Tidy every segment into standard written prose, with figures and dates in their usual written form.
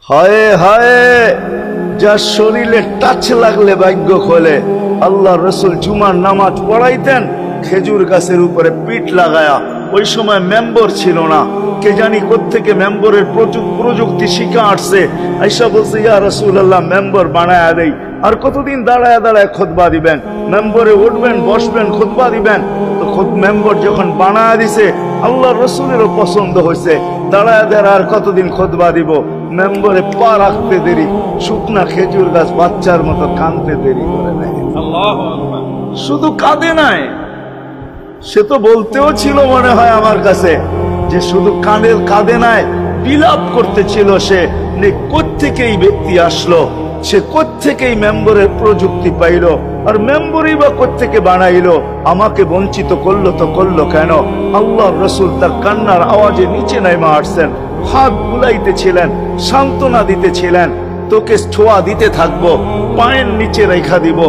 হায় হায়, যার শরীরে টাচ লাগলে ভাগ্য খোলে। আল্লাহ রসুল জুমার নামাজ পড়াইতেন খেজুর গাছের উপরে পিঠ লাগায়া। ওই সময় মেম্বর ছিল না, কে জানি কোত্থেকে মেম্বরের প্রযুক্তি শিখা আসছে। আইসা বলছে, ইয়া রাসূলুল্লাহ, মেম্বর বানায়া দেই। আর কতদিন দাঁড়ায় দাঁড়ায় খুতবা দিবেন? মেম্বরে উঠবেন, বসবেন, খুতবা দিবেন। তো মেম্বর যখন বানায়া দিছে, আল্লাহ রসুলেরও পছন্দ হয়েছে। দাঁড়ায় দাঁড়ায় আর কতদিন খুতবা দিব? মেম্বরে পা রাখতে দেরি, শুকনা খেজুর গাছ বাচ্চার মতো কাঁদতে দেরি করে নেয়। শুধু কাঁদে নাই, সে তো বলতেও ছিল মনে হয় আমার কাছে যে শুধু কাঁদে নাই, বিলাপ করতেছিল সে। কোত্থেকে এই ব্যক্তি আসলো, সে কোত্থেকেই মেম্বরের প্রযুক্তি পাইল, আর মেম্বরই বা কোত্থেকে বানাইলো? আমাকে বঞ্চিত করলো তো করলো কেন? আল্লাহর রসুল তার কান্নার আওয়াজে নিচে নেমে আসছেন, হাত বুলাইতেছিলেন, সান্ত্বনা দিতেছিলেন। তোকে ছোঁয়া দিতে থাকবো, পায়ের নিচে রেখা দিব,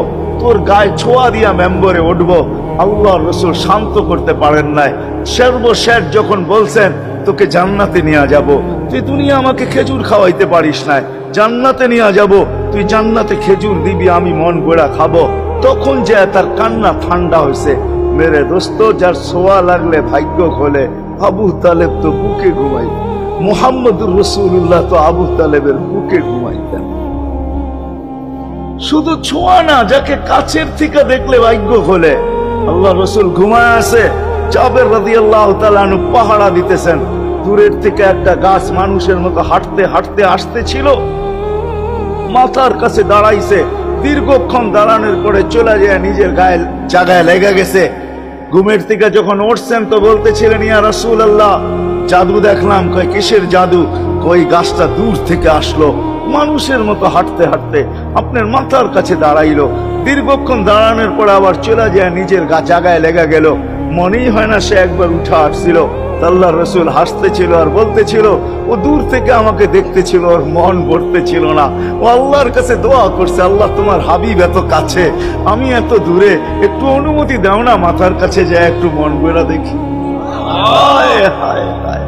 তোর গায়ে ছোঁয়া দিয়া মেম্বরে উঠবো। আল্লাহর রসুল শান্ত করতে পারেন নাই। সর্বশেষ যখন বলছেন, তোকে জান্নাতে নিয়ে যাব, তুই দুনিয়া আমাকে খেজুর খাওয়াইতে পারিস না, জান্নাতে নিয়ে যাব, তুই জান্নাতে খেজুর দিবি, আমি মন গোড়া খাবো। তখন যে তার কান্না ঠান্ডা হয়েছে। মেরে দোস্ত, যার ছোঁয়া লাগলে ভাগ্য খোলে। আবু তালেব তো বুকে ঘুমাই, মুহাম্মদুর রাসূলুল্লাহ তো আবু তালেবের বুকে ঘুমাইতেন। শুধু ছোঁয়া না, যাকে কাছের থেকে দেখলে ভাগ্য খোলে। আল্লাহ রসুল ঘুমায় আছে, জাবের রাদিয়াল্লাহু তাআলা আনহু পাহারা দিতেছেন। দূরের থেকে একটা গাছ মানুষের মতো হাঁটতে হাঁটতে আসতেছিল, মাথার কাছে দাঁড়াইছে। দীর্ঘক্ষণ দাঁড়ানোর পরে চলে যায়, নিজের গায়ে জায়গায় লেগে গেছে। ঘুমের থেকে যখন উঠছেন তো বলতেছিলেন, ইয়া রাসূলুল্লাহ, জাদু দেখলাম। কয়, কিসের জাদু? কই, গাছটা দূর থেকে আসলো, মানুষের মতো হাঁটতে হাঁটতে আপনার মাথার কাছে দাঁড়াইলো। দীর্ঘক্ষণ দাঁড়ানোর পর আবার চলে যায়, নিজের জায়গায় লেগে গেল। মনেই হয় না সে একবার উঠে আসছিল। আল্লাহ রসুল হাসতেছিল আর বলতেছিল, ও দূর থেকে আমাকে দেখতেছিল, ওর মন ভরতেছিল না। ও আল্লাহর কাছে দোয়া করছে, আল্লাহ, তোমার হাবিব এত কাছে, আমি এত দূরে, একটু অনুমতি দাও না, মাথার কাছে যায় একটু মন ভরা দেখি। হায় হায় হায়।